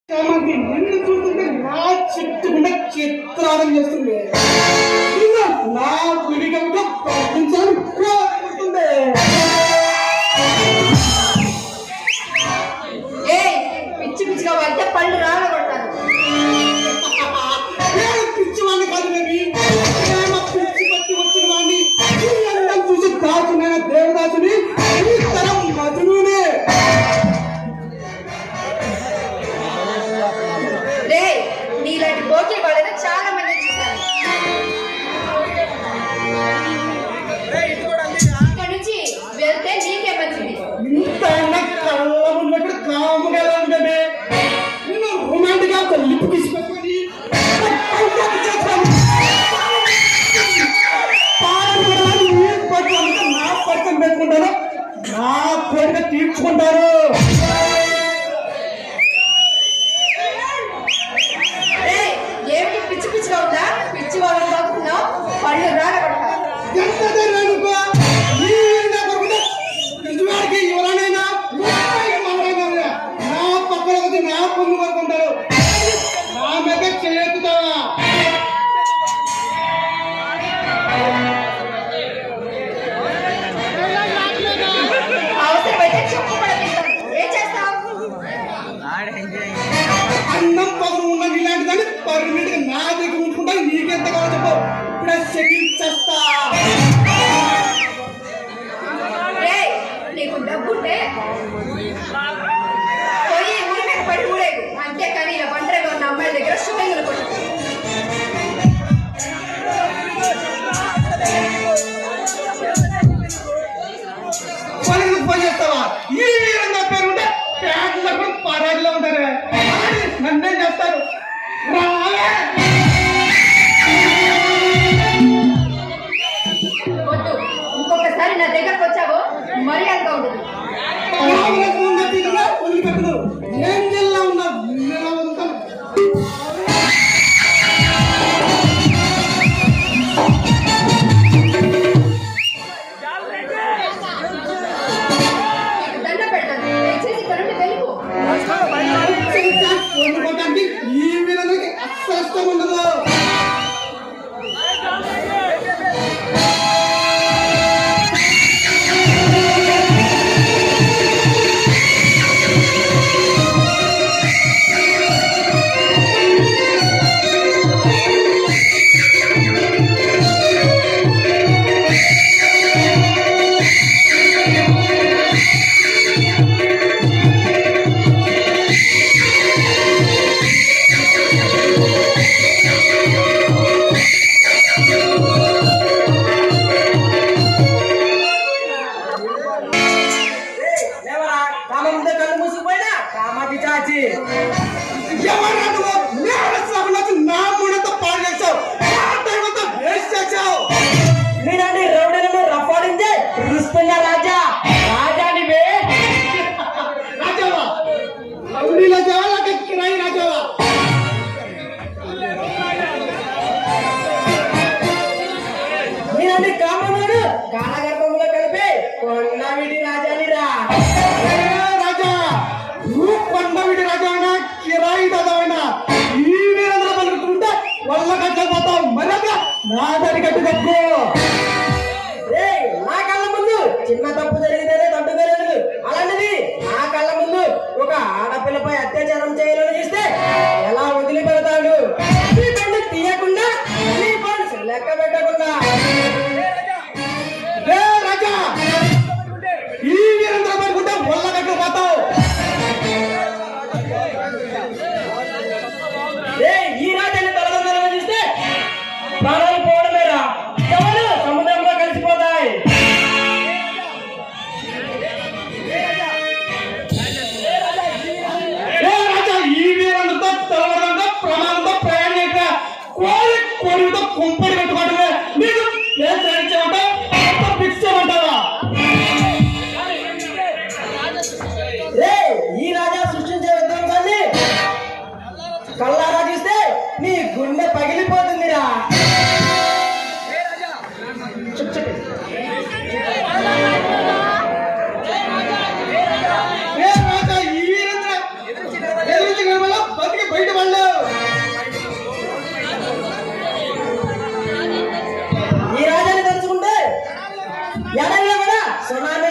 నిన్ను చూస్తుంటే నా చెట్టుకుండా చిత్రానం చేస్తుంది. నా గురికంగా పంపించాలని కోరుకుంటుంది. పిచ్చి పిచ్చిగా అయితే పళ్ళు రాలగొడతాను. పిచ్చివాడిని కాదు బేబీ, ప్రేమ పిచ్చి పట్టి వచ్చిన వాడిని చూసి దాచున్న దేవదాసుని ఈ తరం మధునునే. నీలాంటి పోటీ వాళ్ళని చాలా మంది చూశాను. ఇక్కడ నుంచి వెళ్తే నీకే మంచిది. ఇంత కళ్ళ ఉన్నప్పుడు కాముగా ఉండమే నిన్ను రొమాంటిక్ గా లిప్ తీసుకొని నా పర్సన్ పెట్టుకుంటాను, నా కోరిక తీర్చుకుంటారు. ఏమిటి పిచ్చి పిచ్చిగా ఉందా? పిచ్చి వాళ్ళని బాగుతున్నావు, పళ్ళు రాలగొడతా. నిజవాడికి ఎవరైనా నా పక్కన వచ్చి నా పొంగు పడుకుంటారు, నా మీద చేతుతావా? అవసరమైతే చెప్పు పడతాను. ఏం చేస్తావు? అన్నం పదం ఉన్న ఇలాంటి దాన్ని పర్మనెంట్ గా నా దగ్గర ఉంచుకుంటా. నీకెంత కావాలో చెప్పు, ఇప్పుడే సెటిల్ చేస్తా. నీకు డబ్బుంటే పోయి ఊరి మీద పడి ఊరేగు. అంతేకాని ఇలా ఒంటరిగా ఉన్న అమ్మాయి దగ్గర షూటింగ్లు కొట్టు. పనులు పని చేస్తావా? ఈ విధంగా పేరుంటే ప్యాంట్లో కూడా పరాడిలో ఉంటారే, నన్నేం చేస్తారు? వద్దు, ఇంకొకసారి నా దగ్గరకు వచ్చావో మర్యాదగా ఉండదు. వదిలిపెట్టదు. ఏం జిల్లా ఉన్నా దండ పెడతాను. దయచేసి ఇక్కడ నుండి వెళ్ళిపో. వండుకోవడానికి ఈ విధంగా అస్సలు ఇష్టం ఉండదు. కాలగర్భంలో కలిపి కొండవిడి రాజానిరా. రాజా నువ్వు కొండవిడి రాజా కిరాయి దాదావైనా ఈ విధంగా పలుకుతుంటే వల్ల కట్టపోతావు. మరొక నా దారి కట్టు తప్పు. నా కళ్ళ ముందు చిన్న తప్పు జరిగితేనే తట్టుకోలేదు, అలాంటిది నా కళ్ళ ముందు ఒక ఆడపిల్లపై అత్యాచారం చేయాలని చూస్తే ఎలా వదిలిపెడతాడు? నీ బండి తీయకుండా నీ ఫండ్స్ లెక్క పెట్టకుండా రాజా ఈ వీరంద్ర పడుకుంటే వల్ల కట్టు పోతావు. ఈ రాజాన్ని తలదందరగా చూస్తే ప్రాణాలు పోవడమేరా, ఎవరు సముద్రంలో కలిసిపోతాయి. రాజా ఈ వీరంద్రతో తలవడంతో ప్రమాదంతో ప్రయాణిక కోరి కోరితో కుంపడి పెట్టుకోవడమే నీకు ఏం చేయించామంటావు? ఫిక్స్ చేయమంటావా? ఈ రాజా సృష్టించే విధ్వంసాన్ని కళ్ళారా చూస్తే నీ సునామీ